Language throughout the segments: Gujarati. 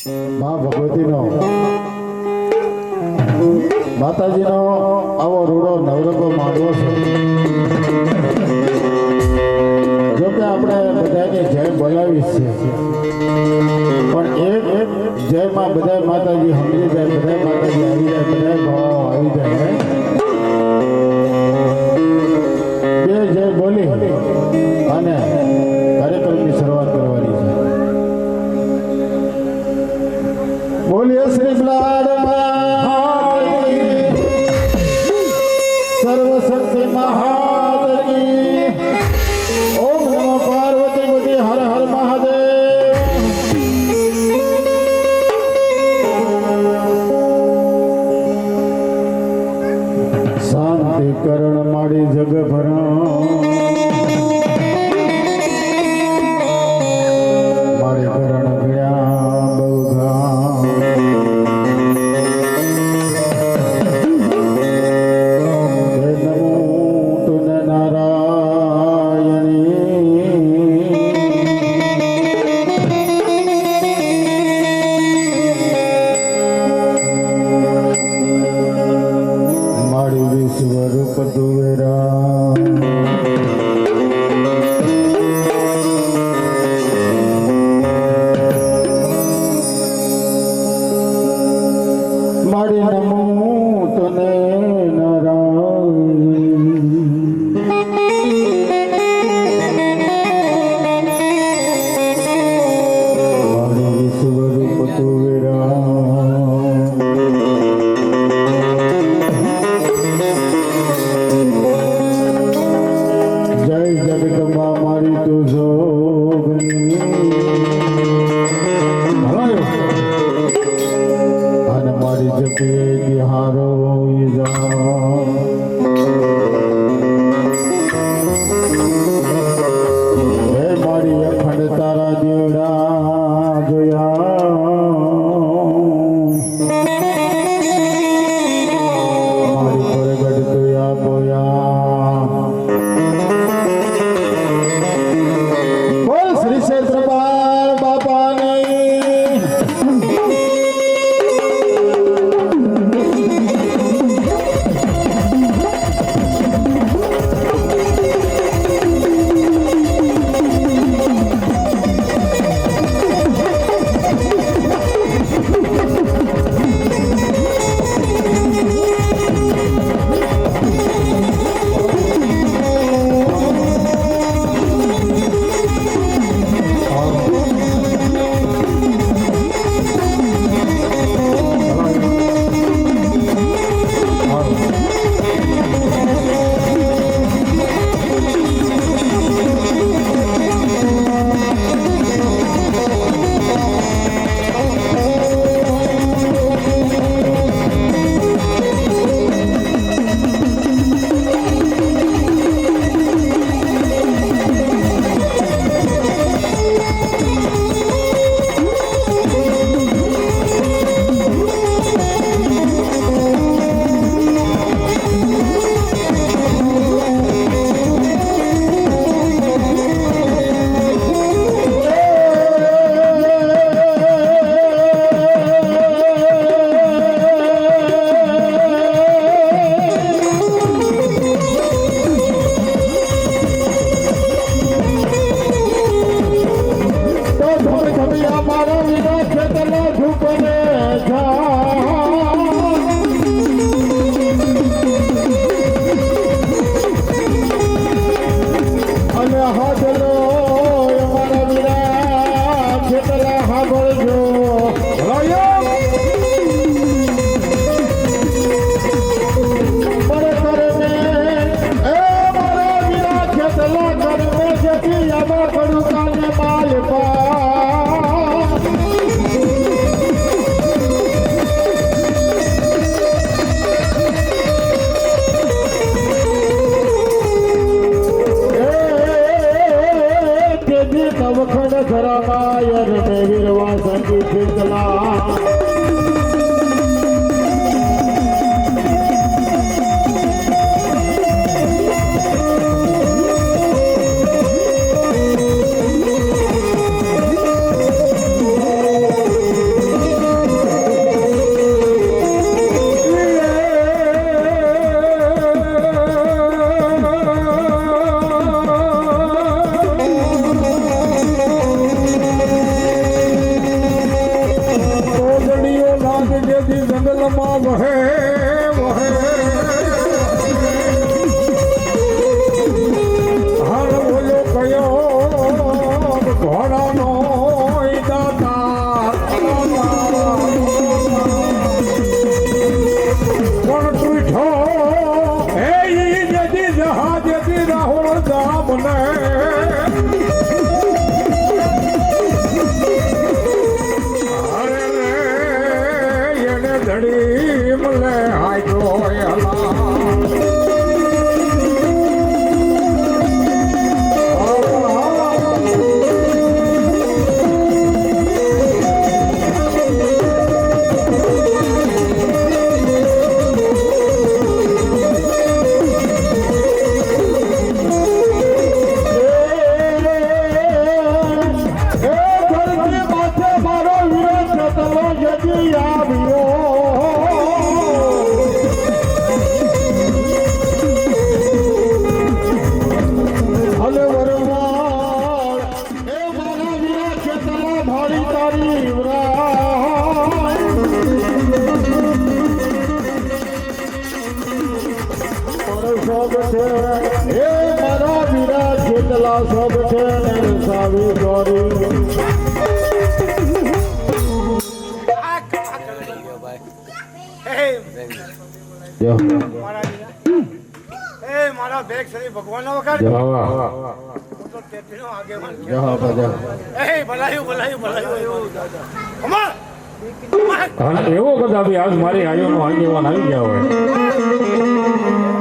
મા ભગવતીનો માતાજીનો આવો રૂડો નવરંગો માંડવો છે. જોકે આપણે બધાની જય બોલાવી છે, પણ એક જયમાં બધા માતાજી સમજી જાય, બધા માતાજી આવી જાય, બધા ભાવ આવી જાય. બે જય બોલી અને કાર્યક્રમની શરૂઆત કરવાની છે. બોલીએ શ્રી સર્વશક્તિ મહાદેવી. ઓમ નમો પાર્વતી પતિ. હર હર મહાદેવ. શાંતિ કરણ માડી જગ ભરણ મારી કરણ ગયા બહુ સ્વરૂપ દુવેરા મારી નમો તને મારી સ્વરૂપ દુવેરા જગદંબા મારી તું જોગણી અને મારી જપીએ બિહારો હે મારી અખંડ તારા દેવડા જોયા મારી પ્રગટ જોયા બોયા. બોલ શ્રી ક્ષેત્રપાલ બાપાની. વખડ ધરામાયર ને વીરવા સંગીત ચલા રંગમાં વહે વહે હાર બોલો કયો ઘોડાનો દાતા પણ તૂઠો હે જદી જહાજ રાહુલ દામને ધડી મલે આજો સબ છે સાવી ગોરી મારા બેગ શ્રી ભગવાન નો વખત એવો કદા બી આજ મારી આયોનો આગેવાન આવી ગયા હોય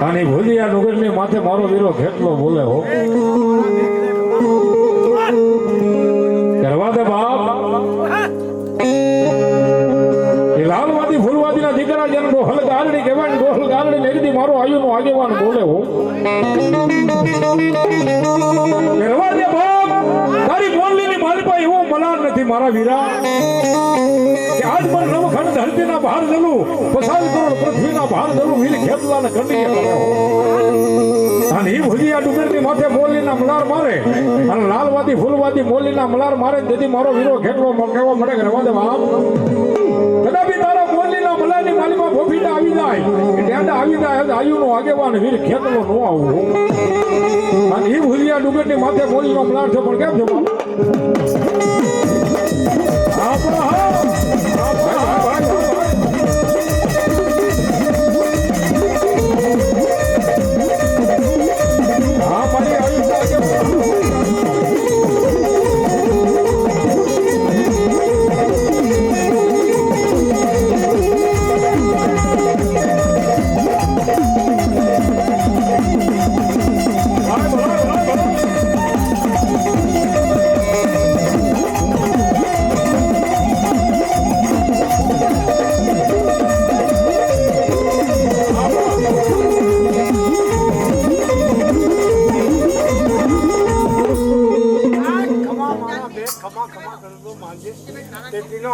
અને ભૂલિયા ડુંગર ની માથે મારો વીરો કેટલો બોલે હો કરવા દે બાપ એ લાલવાદી ફૂલવાદી ના દીકરા જેને ડોહલ ગાલડી કહેવાય ડોહલ ગાલડી લેગી મારો આયુનો આગેવાન બોલે હો કરવા દે બાપ તારી બોલની ની મારી પાસે એવો મલાર નથી મારા વીરા કે આજ પર નવખંડ ધરતીના બહાર જલું 50 કરોડ પૃથ્વીના બહાર જલું વીર ખેતલાને કંડીએ કરે અને એ ભુજિયા ડુંગરની માથે મોલીના મલાર મારે અને લાલવાદી ફૂલવાદી મોલીના મલાર મારે તેથી મારો વીરો ખેતલો કહેવા મળે કે રવા દે બાપ કદાપી તારા મોલીના મલારની માલીમાં ભોફીટા આવી જાય કે ડેડા આવી જાય આયુનો આગેવાન વીર ખેતલો ન આવું અને એ ભુજિયા ડુંગરની માથે મોલીનો મલાર છે પણ કેમ છે બાપ આપણા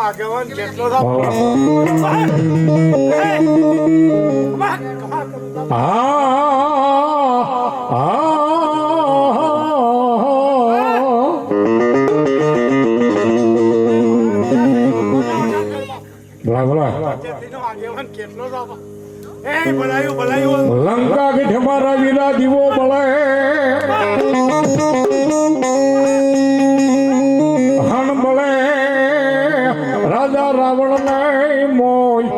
આગેવાન જેટલો લંકા કે ઠમારા વીરા દીવો બળે હણ બળે રાજા રાવણ ને મોય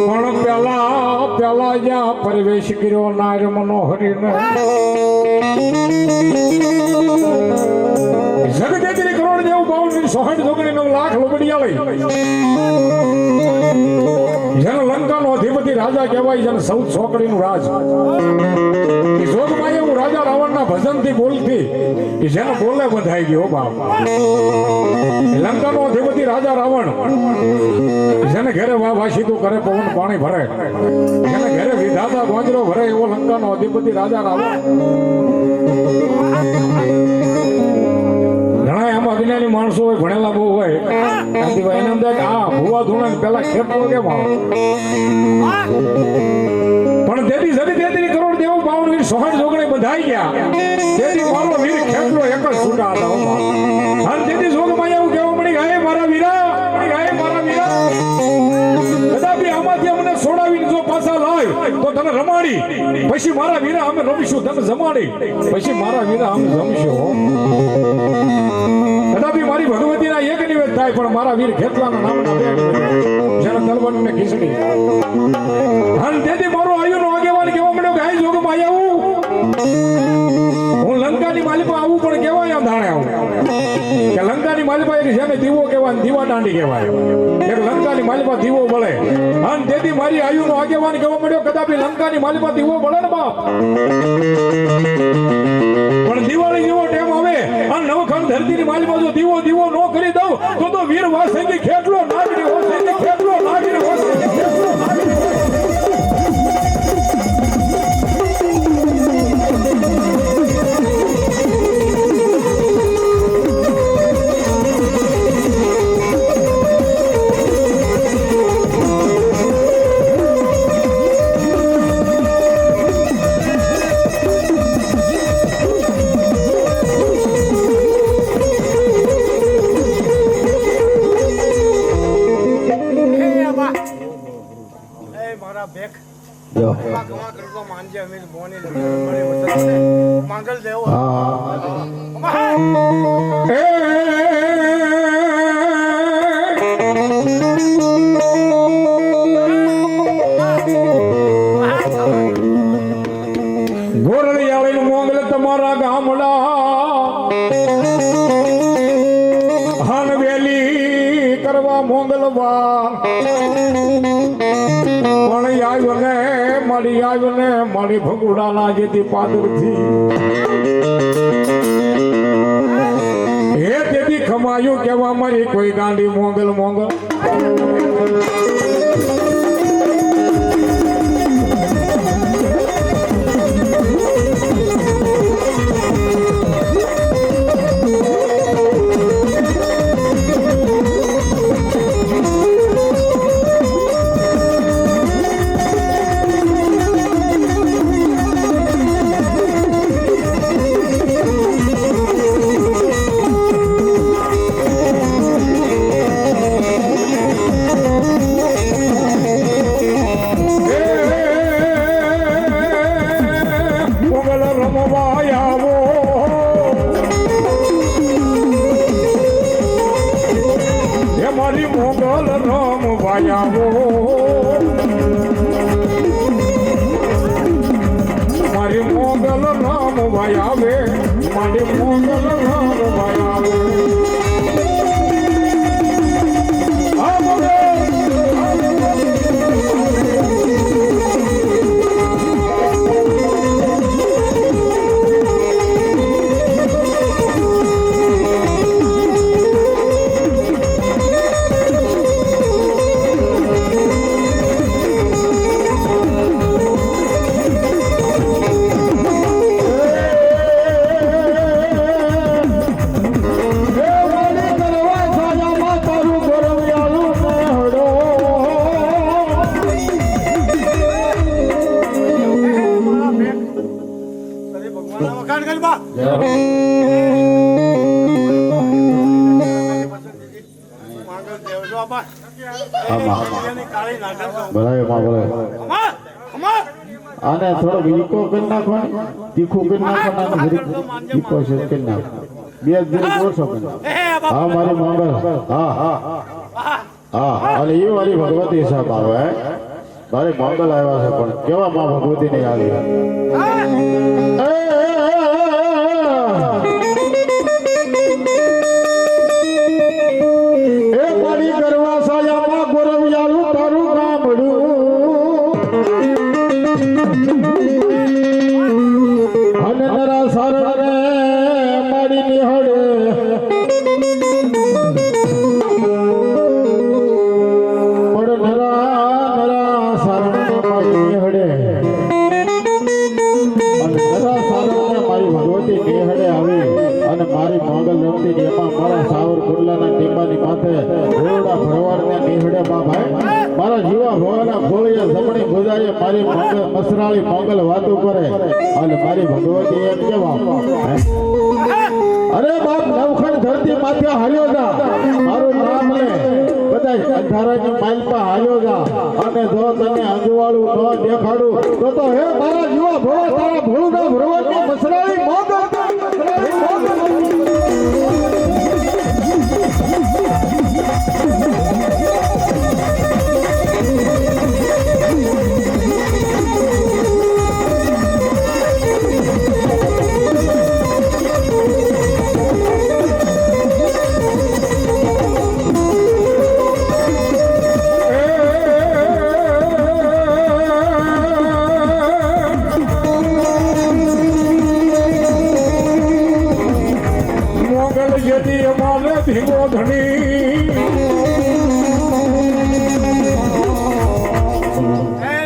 પણ પેલા જ્યાં પ્રવેશ કર્યો નાર મનોહરી ને જગદેત્રી કરોડ દેવ 62 જોગણી 9 લાખ લોબડિયા લઈ જેનો લંકાનો અધિપતિ રાજા કહેવાય જેને 14 છોકરીનું રાજ એ જોગમાં એવું રાજા રાવણના ભજનથી બોલતી કે જેનો બોલે બંધાઈ ગયો બાપ લંકાનો અધિપતિ રાજા રાવણ જેને ઘરે વાસીતું કરે પવન પાણી ભરે જેને ઘરે વિધાતા ગોંજરો ભરે એવો લંકાનો અધિપતિ રાજા રાવણ ઘણા એમાં અજ્ઞાની માણસો હોય ભણેલા બહુ હોય એને અંદર આ ભૂવા ધૂણા પેલા ખેતરો કેમ આવે પણ તેથી સદી 33 કરોડ દેવ 52 સોહણ જોગણે બંધાઈ ગયા તેથી મારો વીર ખેતરો એક જ છૂટા હતા અને તેથી જોગમાં એવું કહેવા મળી ગાય મારા વીરા ગાય મારા મને રમાડી પછી મારા વીરા અમે રમીશું તને જમાડી પછી મારા વીરા અમે જમીશું કદાપી મારી ભગવતીના એક નિવેદ થાય પણ મારા વીર ખેતલાના નામના બે જેને તલવન ને ખીચડી અને તેથી મારો આયુનો આગેવાન કેવા મળ્યો કે આઈ જોગમાં આવું હું લંકાની માલિપા આવું પણ કેવાય આમ ધાણે આવું કે લંકાની માલિપા એક છે ને દીવો કહેવાય દીવા દાંડી કહેવાય એક લંકાની માલિપા દીવો બળે અને તેથી મારી આયુનો આગેવાન કેવા મળ્યો કદાપી લંકાની માલિપા દીવો બળે ને બાપ પણ દિવાળી જેવો ટાઈમ આવે અને નવખંડ ધરતીની માલિપા જો દીવો દીવો ન કરી દઉં તો વીર વાસંગી ખેટલો નાગરી વાસંગી ખેટલો નાગરી વાસંગી ખેટલો નાગરી જો કમા કરતો માનજે અમે બોની મળે વચન માંગલ દેવો ગોરડી આવેલું મોગલ તમારા ગામડા હાન વેલી કરવા મોગલવા પણ આવ્યો ને મારી ભગુડાના જેથી પાદરથી હે તેથી ખમાયું કેવા મારી કોઈ ગાંડી મોગલ મોગલ મારી મોગલ રામ વાયાવો મારી મોગલ રામ વાયાવે મારી મોગલ રામ વાયાવે વખાણ કરી બા માંગલ દેવજો બા કાળી નાગર ભરાય માં ભરાય કમા કમા આને થોડો વીકો કરી નાખો તીખું કરી નાખો ને વીકો છે કરી નાખો બે દિન ઓછો કરી હા મારી મંગલ હા હા હા અને એ મારી ભગવતી સાહેબ આવે મારી મંગલ આવ્યા છે પણ કેવા માં ભગવતી નહીં આવી એ મારી કરવા સાયામાં ગોરવિયાલું તારું ગામડું અને નરા સારણ રે મારી નિહળે પણ નરા સારણ ને મારી નિહળે અને નરા સારણ ને મારી ભગવતી નિહળે આવી અને મારી મોગલ રમતી એમાં મારા સાવર કુંડલાના ટીંબાની માથે ઘોડા ભરવાડના નિહળે માં ભાઈ મારા જીવા ભવાના ખોળીએ જમણી ભુજાએ મારી મોગલ મસરાળી મોગલ વાતો કરે અને મારી ભગવતી એમ કેવા અરે બાપ નવખંડ ધરતી માથે હાલ્યો જા મારું નામ લે બધા અંધારાની માઇલ પર હાલ્યો જા અને જો તને અંજવાળું ન દેખાડું તો હે મારા જીવા ભોળા તારા ભોળુના ભરવાની મસરાળી મોગલ यदि हमारे धीमो धनी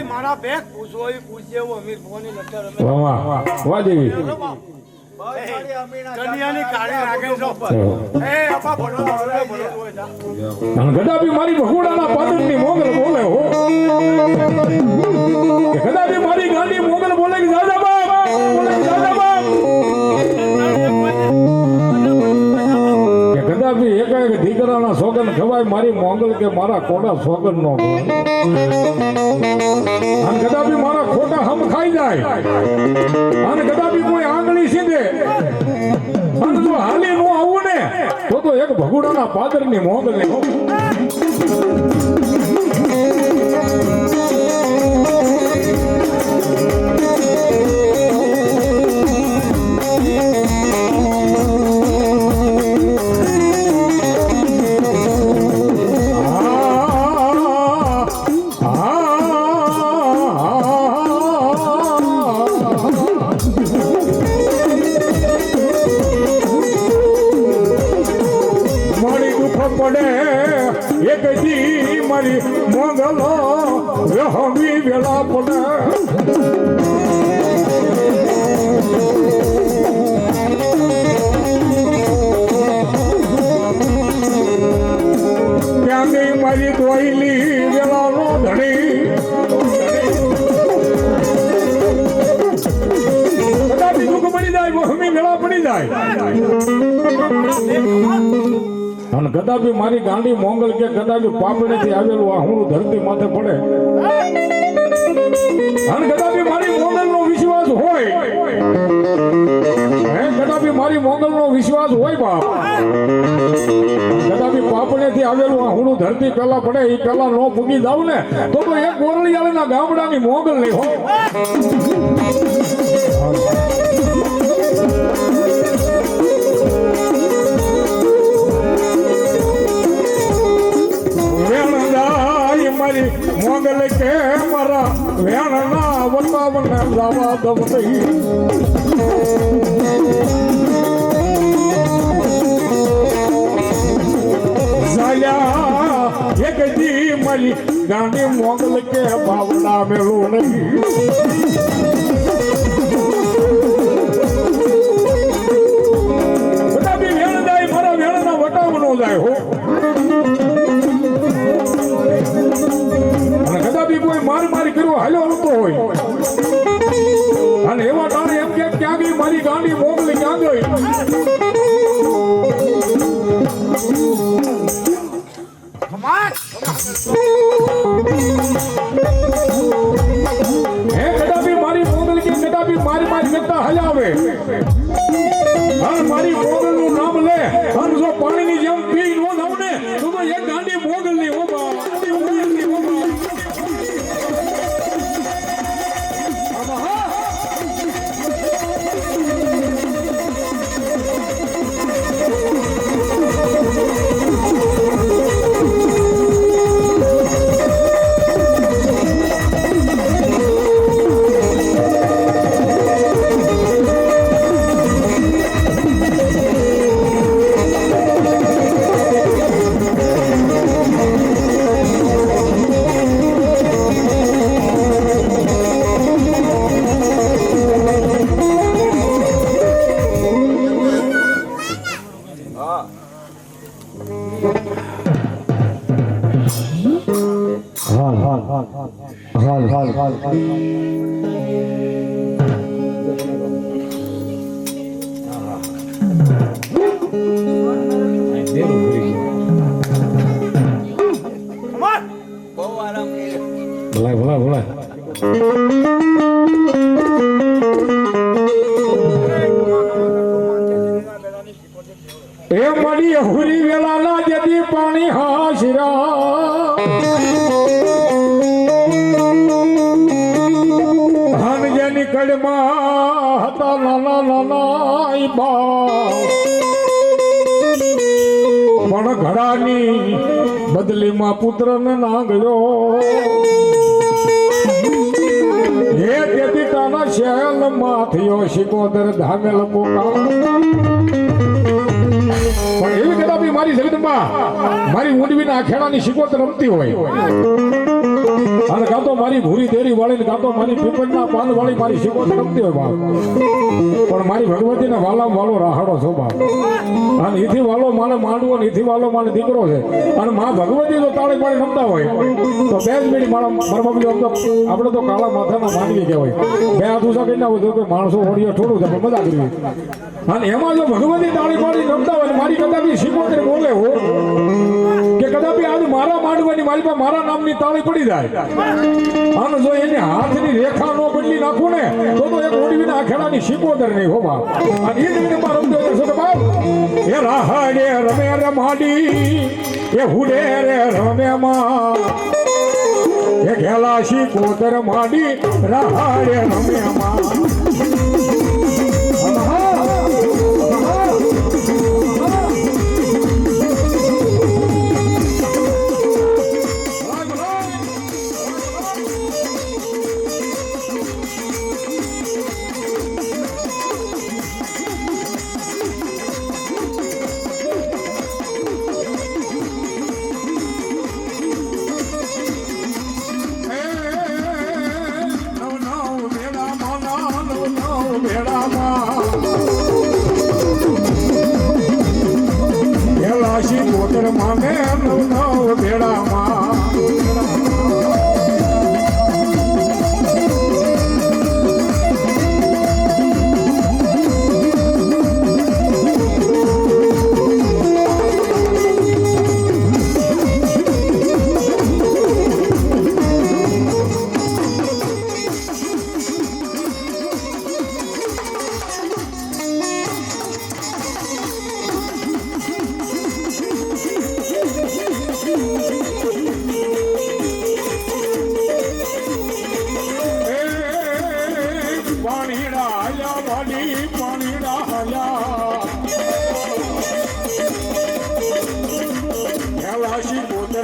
મારા બેગ પૂછો એ પૂછે એવું અમીર મોની લટર અમે વાહ વાહ દેવી કન્યાની કાળી રાખે છો એ આપા ભણો હોય જા અને ગદાબી મારી ભગોડાના પાદરની મોગલ બોલે હો કે ગદાબી મારી ગાંડી મોગલ બોલે કે દાદા બાપ બોલે કે દાદા બાપ કે ગદાબી એક એક દીકરાના સોગન ખવાય મારી મોગલ કે મારા કોડા સોગન નો અને ગદાબી મારા ખોટા હમ ખાઈ જાય અને ગદાબી કોઈ આંગળી સીધે અને જો હાલી નો આવું ને તો એક ભગુડાના પાદરની મોગલ ને પડે એક દી મારી મોગલો રહમી વેલા પડે ક્યાં ગઈ મારી દોઈલી વેલાનો ધણી કદાચ દુઃખ પડી જાય વહમી વેલા પડી જાય અને ગદાબી મારી ગાંડી મોંગલ કે ગદાબી પાપડેથી આવેલું આ હું ધરતી માથે પડે અને ગદાબી મારી મોંગલનો વિશ્વાસ હોય હે ગદાબી મારી મોંગલનો વિશ્વાસ હોય બાપ ગદાબી પાપડેથી આવેલું આ હું ધરતી પેલા પડે એ પેલા નો પૂગી જાવ ને તો એક ગોરળિયાળીના ગામડાની મોંગલ નહીં હોય મારી મોગલ કે મારા વેણના વતાવને લાવા દમ નહીં ઝાલ્યા એક દી મારી ગાંડી મોગલ કે ભાવના મેળું નહીં બધા બી વેણ જાય મારા વેણના વટાવનો જાય હો કદાપી કોઈ માર મારી કર્યો હાલ્યો આવતો હોય અને એવા ટાણે એમ કે ક્યાં ગઈ મારી ગાંડી મોગલી ક્યાં ગઈ હે કદાપી મારી મોગલ કે કદાપી મારી મારી કરતા હલાવે અને મારી મોગલ નું નામ લે અને જો પાણીની જેમ પી નો નામ ને તો એક ગાંડી મોગલ ની ઓબા ભલાય ભલાય ભલાય એ મળી હુરી વેલાના જતી પાણી હાશરા હન જેની કડમાં હતા નાના નાના ઈ બા પણ ઘડાની બદલીમાં પુત્રને નાગયો હે તેથી તાના શહેરમાં થયો શિકોદર ધામેલ પોકા પણ એવી કદાપી મારી જગતમાં મારી ઊંડવીના આખેડાની શિકોતર રમતી હોય અને કાં તો મારી ભૂરી તેરી વાળી કાં તો મારી પીપળના પાન વાળી મારી શિકોતર રમતી હોય બાપ પણ મારી ભગવતીને વાલામાં વાલો રાહડો છો બાપ અને એથી વાલો માને માંડવો ને એથી વાલો માને દીકરો છે અને માં ભગવતી જો તાળી પાડી રમતા હોય તો બે જ મિનિટ મારા બાબુ આપણે તો કાળા માથાના માંડવી કહેવાય બે હાથ ઊંચા કરી ના હોય તો માણસો હોડીએ થોડું છે પણ મજા કરવી અને એમાં જો ભગવતી તાળી પાડી રમતા હોય મારી કદાપી શિકોતર બોલે હો કે કદાપી આજ મારા માંડવાની મારી પાસે મારા નામની તાળી પડી જાય અને જો એને હાથની રેખા નો બદલી નાખું ને તો એક ઓડીના આખેડાની શિકોતર નહીં હો બાપ અને એ જ રીતે મારા રમતો છો કે બાપ એ રાહડે રમે રે માડી એ હુડે રે રમે માં એ ઘેલા શિકોતર માડી રાહડે રમે માં માને નવ ભેડામાં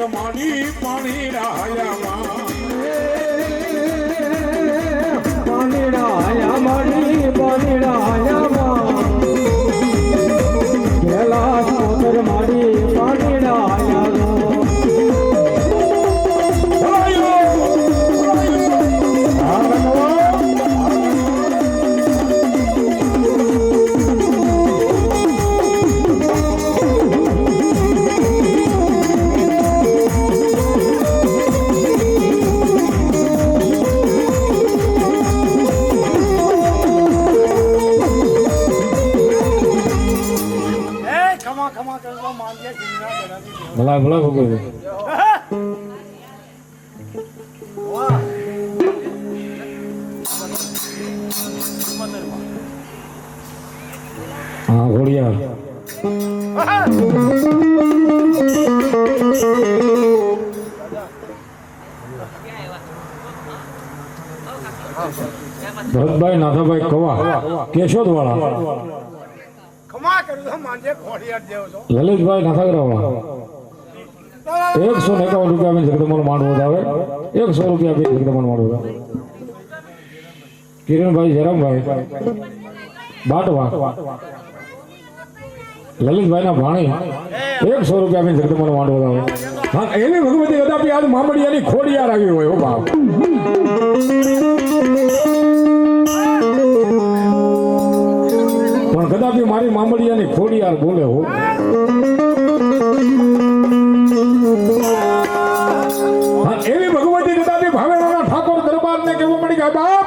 માડી પાણી રાયામાં પાણી રાયા માડી પાણી રાયામાં કેલા કોતર માડી પાણી રાયા ભલા ભલા ભગવાન હા ઘોડિયા ભરતભાઈ નાથાભાઈ કવા કેશોદ વાળા ખમા કરું તો માંજે ખોડિયાર જેવો છો લલિતભાઈ નાથાગરા વાળા 151 રૂપિયા में જગદમલ માંડવો આવે 100 રૂપિયા में જગદમલ માંડવો કિરણભાઈ જયરામભાઈ બાટવા લલિતભાઈ ના ભાણી 100 રૂપિયા में જગદમલ માંડવો આવે હા એની ભગવતી કદાપી આજ મામડિયાની ખોડિયાર આવી હોય હો બાપ પણ કદાપી મારી મામડિયાની ખોડિયાર બોલે હો એવી ભગવતી કદાપી ભાવેરાના ઠાકોર દરબાર ને કેવું મળી ગયા બાપ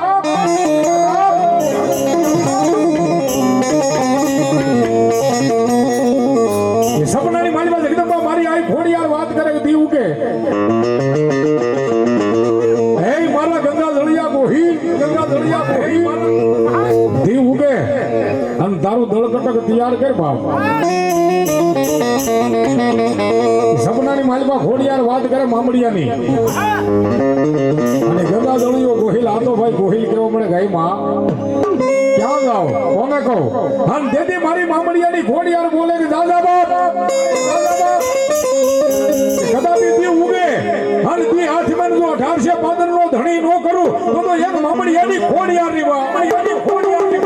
એ સપનાની મારી પાસે એકદમ મારી આઈ ખોડિયાર વાત કરે દીવું કે હે તારું દળકટક તૈયાર કર બાપ સપનાની માલિકા ઘોડિયાર વાત કરે મામડિયાની અને ગંગા દળિયો ગોહિલ આતો ભાઈ ગોહિલ કેવો મળે ગાયમાં ક્યાં જાઓ કોને કહો અને તેથી મારી મામડિયાની ઘોડિયાર બોલે કે દાદા બાપ કદાપી દી ઉગે અને દી હાથમાં જો 1815 નો ધણી નો કરું તો એક મામડિયાની ઘોડિયારની મામડિયાની ઘોડિયારની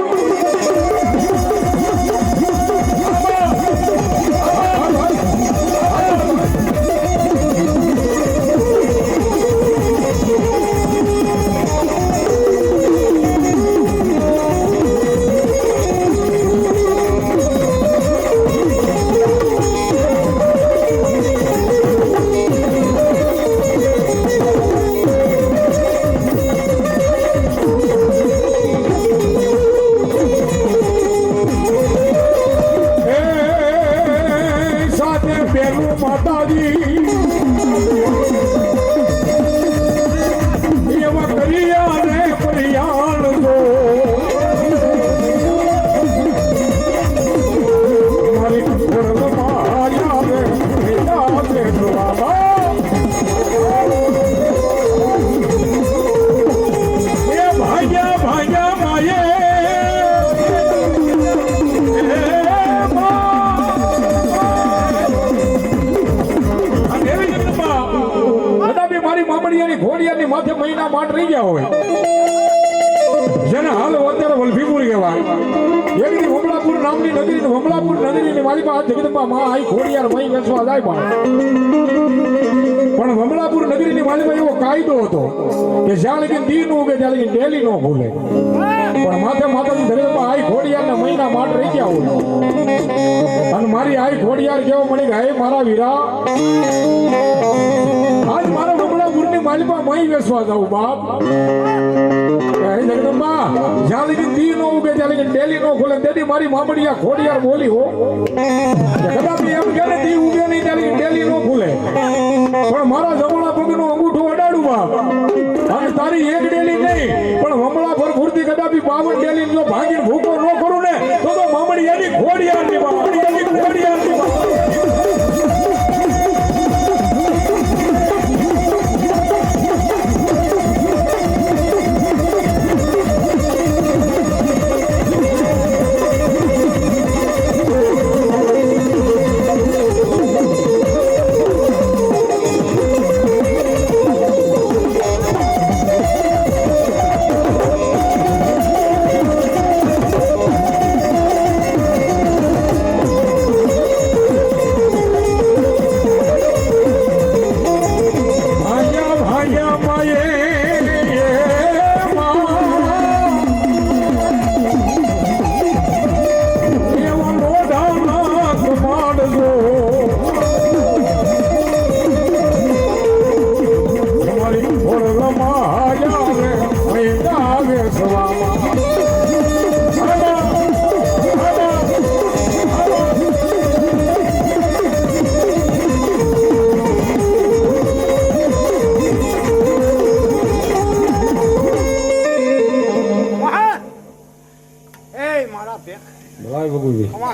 ઘોડિયાની માથે મહિના માટ રહી ગયા હોય જેને હાલ અત્યારે વલભીપુર કહેવાય એકની વમલાપુર નામની નગરી વમલાપુર નગરીની મારી પાસે જગદંબા માં આઈ ઘોડિયાર મહી વેચવા જાય પણ વમલાપુર નગરીની માલિકા એવો કાયદો હતો કે જ્યાં લગી દી નો ઉગે ત્યાં લગી ડેલી નો ખુલે પણ માથે માતાજી જગદંબા આઈ ઘોડિયારના મહિના માટ રહી ગયા હોય અને મારી આઈ ઘોડિયાર કેવો મળી ગયા મારા વીરા આજ મારા વમલાપુરની માલિકા મહી વેચવા જાઉં બાપ જગદંબા જ્યાં લગી દી નો ઉગે ત્યાં લગી ડેલી નો ખુલે તેથી મારી મામડિયા ઘોડિયાર બોલી હો કદાપી એમ કે દી ઉગે નહીં ત્યાં લગી ડેલી નો ખુલે પણ મારા જમણા પગનું અંગૂઠું અડાડું બાપ અને તારી એક ડેલી નહીં પણ વમળા પર ફૂરતી કદાપી 52 ડેલી જો ભાગીને ભૂકો ન કરું ને તો મામડિયાની ઘોડિયારની મામડિયાની ઘોડિયારની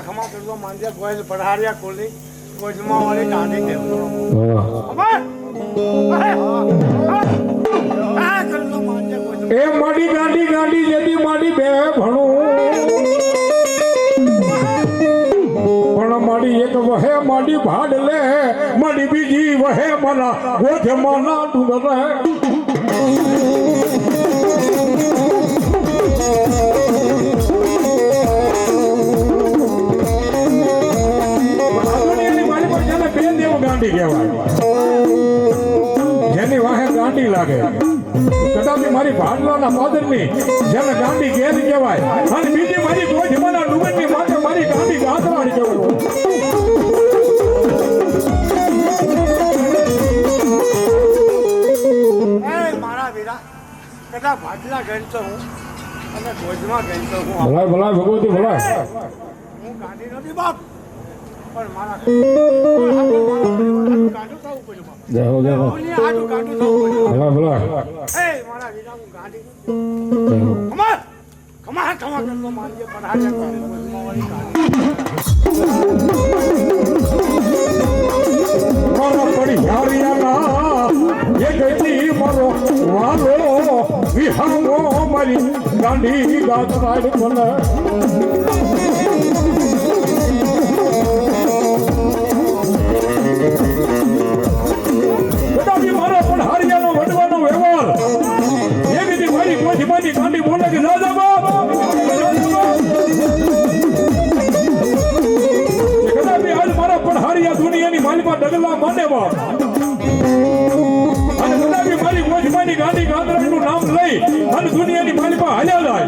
ખમા કરતો માંજ્યા ગોયલ પઢારિયા કોલી કોજમા વાળી ટાંડી કેવો એ માડી ગાંડી ગાંડી જેથી માડી બે ભણું પણ માડી એક વહે માડી ભાડ લે માડી બીજી વહે મના ગોઠે મના ડુંગર ગાંડી કહેવાય જેની વાહે ગાંડી લાગે કદાપી મારી ભાડલાના પાદરની જેને ગાંડી ગેર કહેવાય અને બીજી મારી ગોઠમાના ડુંગરની માથે મારી ગાંડી ગાંધવાડી કહેવાય મારા વીરા કદાચ ભાડલા ગણતો હું અને ગોજમાં ગણતો હું ભલાય ભલાય ભગવતી ભલાય હું ગાંડી નથી બાપ પણ મારા જાઓ જાઓ ભલા ભલા એ મારા વીરા હું ગાંડી ખમા ખમા કરતો માંજે પધાર્યા કોઈને ગોજમાં વાળી કાઢી મારા પડિયારિયાના એ ગઈ મારો વાલો વિહામો મારી ગાંડી ગાતરાડ મને કદાપી મારો પડિયારિયાનો વડવાનો વ્યવહાર એ ગઈ મારી કોઠીમાંની ગાંડી બોલે કે દાદા બાપ કદાપી આજ મારા પડિયારિયા દુનિયાની માલિકા ડગલા માને બાપ અને કદાપી મારી કોઠીમાંની ગાંડી ગાતરાડનું નામ લઈ અને દુનિયાની માલિકા હાલ્યા જાય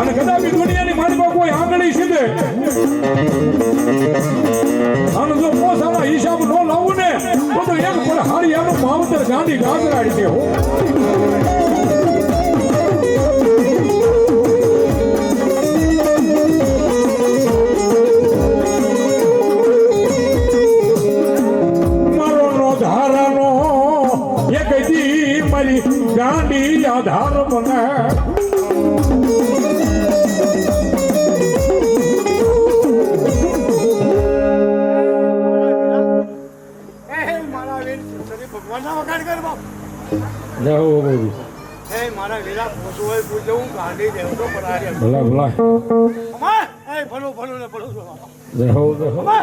અને કદાપી દુનિયાની માલિકા કોઈ આંગળી સીધે અને જો પોસાના હિસાબ ન લાવું ને તો એક પણ હારિયાનું માવતર ગાંધી ગાતરાડી દે હો મારો નો ધારાનો એક દી મારી ગાંધી આધાર બને મારા વીર સરી ભગવાનના વખાણ કર બાપ જય હો બાબુ હે મારા વીરા પોસું હોય પૂછે હું ગાંધી દેવતો પધાર્યા ભલા ભલા ખમા એ ભલો ભલો ને ભલો છો બાપા જય હો જય હો ખમા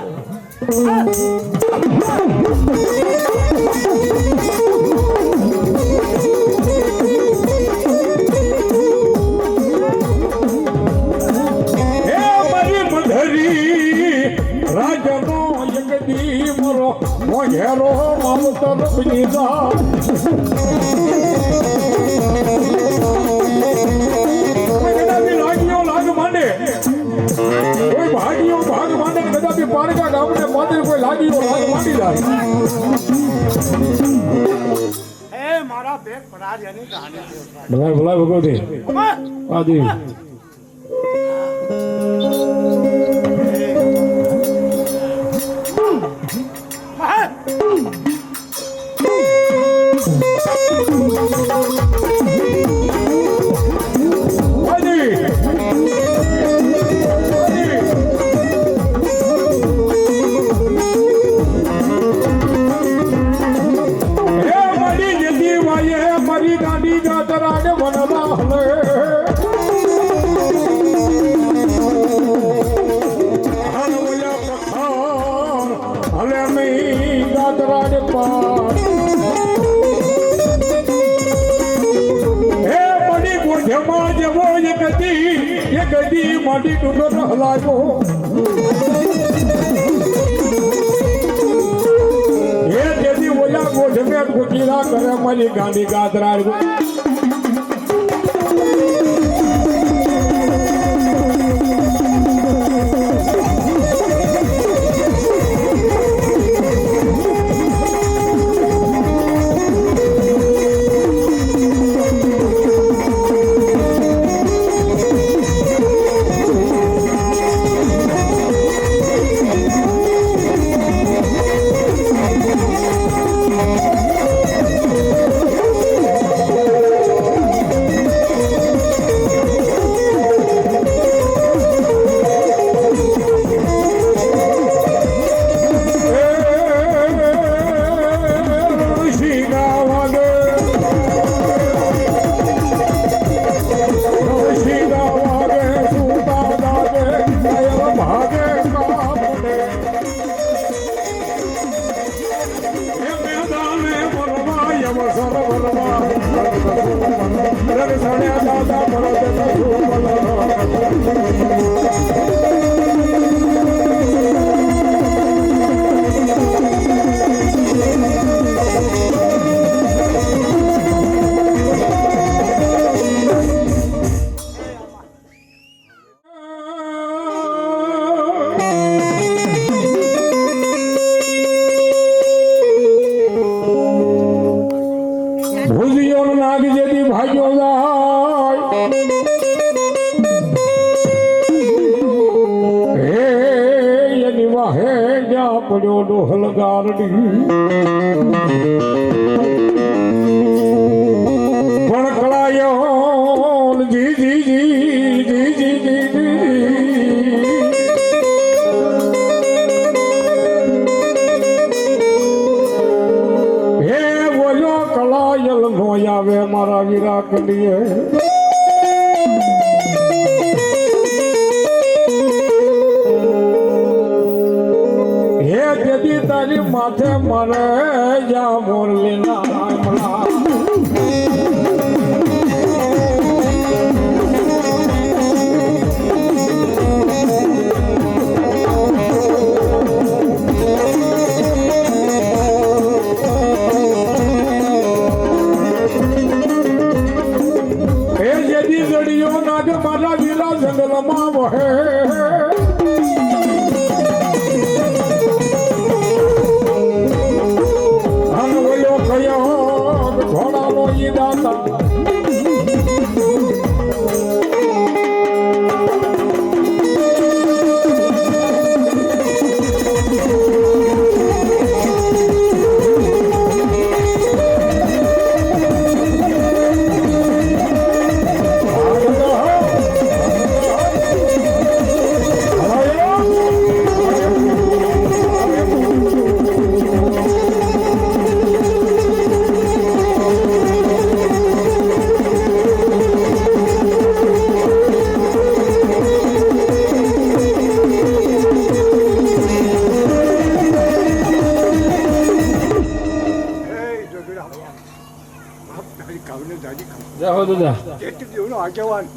હે મારી મધરી રાજનો યગદી મરો મોહેરો માવતર બનીજા કદાપી લાગીઓ લાગ માંડે કોઈ ભાગીઓ ભાગ માંડે કદાપી પારકા ગામને પાદર કોઈ લાગીઓ લાગ માંડી જાય હે મારા બેગ પધાર્યાની ગાંધી દેવતા ભલા ભલા ભગવતી ખમા આદિ મારી ગાંધી ગાતરાને વનવા હલે હનવયા પખાર હલે નહીં ગાતરાને પાર હે મડી ગોઠમાં જેવો એક દી માટી ડુંગર હલાયો હે તેથી ઓલા ગોઠમે ગોઠીલા કરે મારી ગાંધી ગાતરાડ ભૂલિયો નાગ જેથી ભાગ્યો જાય હે એની વાહે જા પડ્યો ડોહલ ગારડી પણ કળાયો કરીએ હે તેથી તારી માથે મરે જા મોરલીના આમળા મારા વીરા જંગલમાં વહે હનવયો કયો ઘોડાનો ઈ દાતા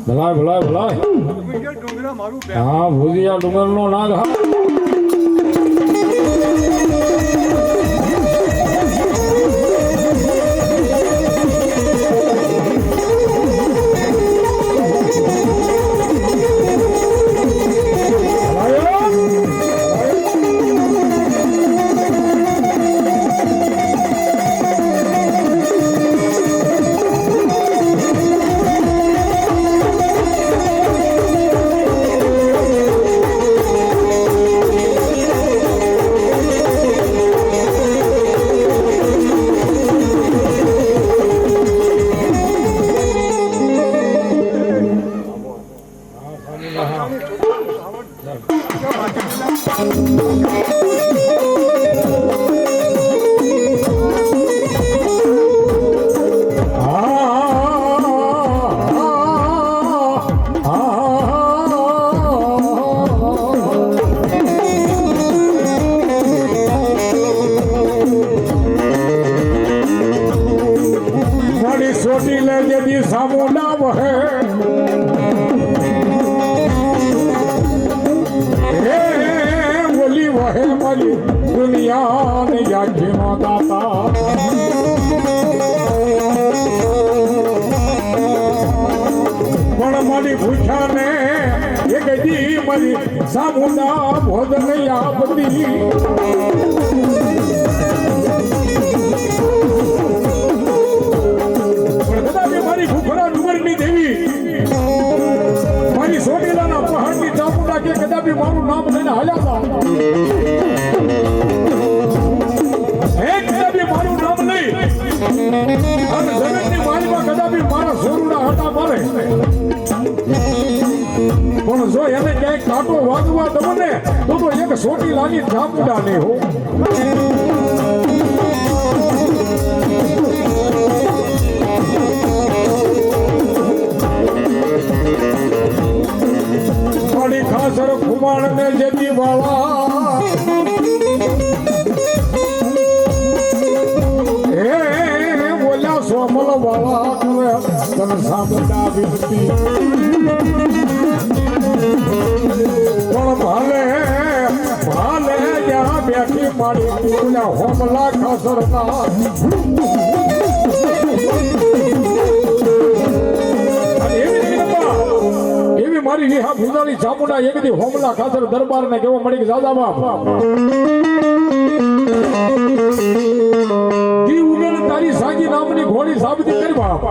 ભલાય ભલાય ભલાય હા ભૂતિયા ડુંગર નો નાગ સોટી લે જેથી સામુંડા વહે હે બોલી વહે મારી દુનિયાને યાદીનો દાતા પણ મારી ભૂઠાને એક દી મારી સામુંડા ભોજન આપતી મારી ભૂખરા ડુંગરની દેવી મારી સોટીલાના પહાડની ચામુંડા કે કદાપી મારું નામ લઈને હાલ્યા હે કદાપી મારું નામ લઈ અને જગતની મારીમાં કદાપી મારા સોરુડા હટા મારે પણ જો એને ક્યાંક કાંટો વાગવા દો ને તો એક સોટીલાની ચામુંડા નહીં હો ખાસર ખુમાણ ને જતી વાળા હે બોલ્યા સોમલ વાળા કરે તન સામુંડા વિનતી પણ ભાલે ભાલે જ્યાં બેઠી મારી બોલ્યા હોમલા ખાસર ના મારી વિહા ભૂજાની ચામુંડા એક દી હોમલા ખાતર દરબાર ને કેવો મળી કે દાદા બાપ દી ઉગલ તારી સાગી નામની ઘોડી સાબતી કરી બાપ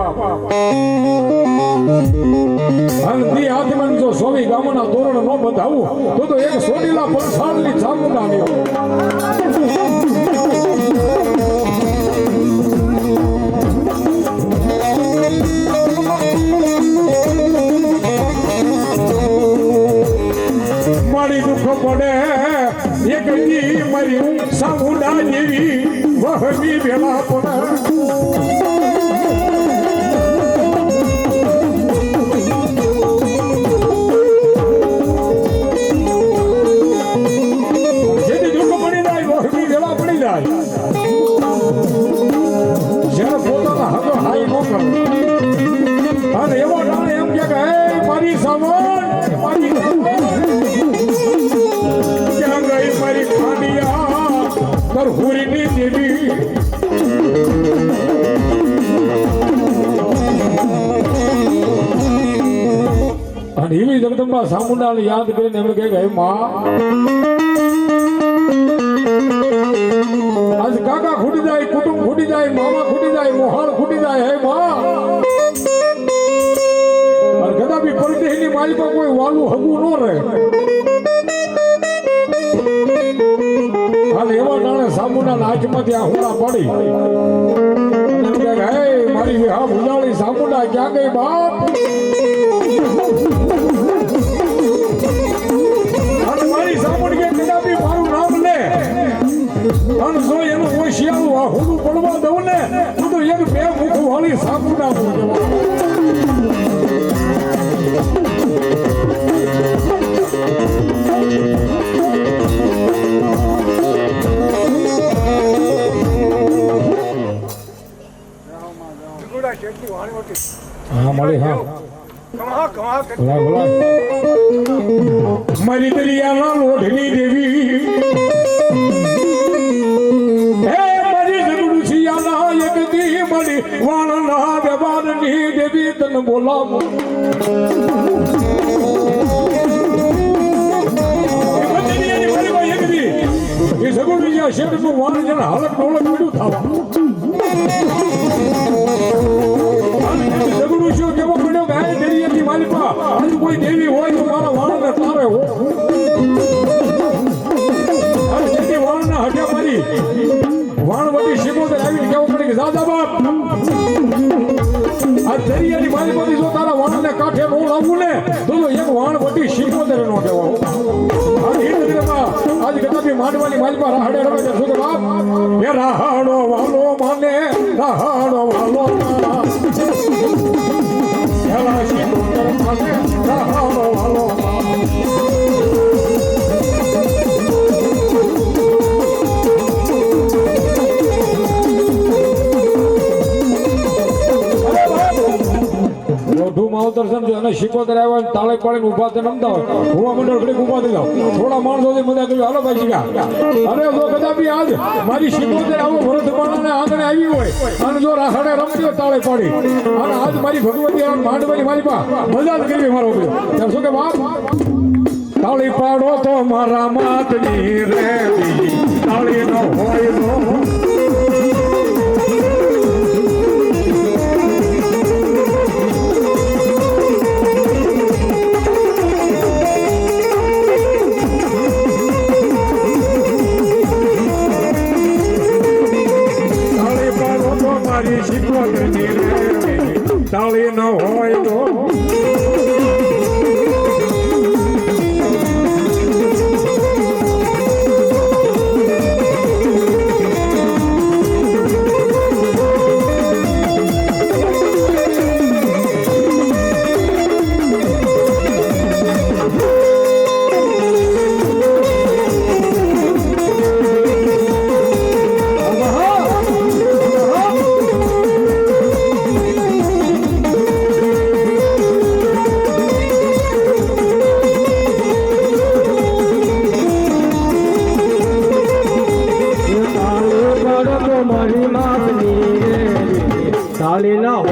હંધી હાથમાં જો સોવી ગામના તોરણ નો બંધાવું તો એક સોડીલા પરસાળની ચામુંડા આવ્યો મારી દુઃખ પડે એક દી મારી સામુંડા જેવી વહમી વેલા પડે જાય જેને પોતાના હકો હાઈ ન કરે અને એવો ટાણે એમ કે હે મારી સામણ મારી ક્યાં ગઈ મારી ખાડિયા કરહુરીની દેવી અને એવી જગદંબા સામુંડાને યાદ કરીને એમ કહે હે માં આજ કાકા ખૂટી જાય કુટુંબ ખૂટી જાય મામા ખૂટી જાય મોહાળ ખૂટી જાય હે માં અને કદાપી પરદેશની માલિકા કોઈ વાલું હગું ન રહે અને એવા નાણે સામુંડાના હાથમાંથી આ હુડા પડી અને એમ કહે હે મારી વિહા ભુજાળી સામુંડા ક્યાં ગઈ બાપ અને મારી સામુંડ કે કદાપી મારું નામ લે અને જો એનું ઓશિયાળું આ હુડું પડવા દઉં ને તો એક બે મુખ વાળી સામુંડા હા મળી હા બોલા બોલા મારી દરિયાના લોઢની દેવી હે મારી જગડુસિયાના એક દી મળી વાણના વ્યવહારની દેવી તને બોલાવું એ જગડુસિયા શેઠનું વાણ જેને હાલત ડોલક મળ્યું થવા જગડુસિયો કેવો પડ્યો ગાય દરિયાની માલિકા આજ કોઈ દેવી હોય તો મારા વાણને તારે હો અને જેથી વાણના હટ્યા મારી વાણવટી શિકોતર આવીને કેવું પડે કે દાદા બાપ આ દરિયાની માલિકાથી જો તારા વાણને કાંઠે ન લાવવું ને તો એક વાણવટી શિકોતર નો કહેવા અને એ નગરમાં આજ કદાપી માંડવાની માલિકા રાહડે રમે છે શું કે બાપ એ રાહડો વાલો માને રાહડો વાલો હેલા શિકોતર માને રાહડો વાલો દર્શન અને શિકોતર આવ્યા તાળે પાડીને ઉભા થઈને રમતા હોય ભૂવા મંડળ ઘડીક ઉભા થઈ જાવ થોડા માણસોથી બધા કહ્યું હાલો ભાઈ શીખા અરે જો કદાપી આજ મારી શિકોતર આવો ભરત માણસને આંગણે આવી હોય અને જો રાહડે રમતી તાળે પાડી અને આજ મારી ભગવતી માંડવાની મારી પા મજા જ કરવી મારો ત્યારે શું કે બાપ તાળી પાડો તો મારા માતની રેડી તાળી ન હોય તાળી ન હોય તો તાળી ના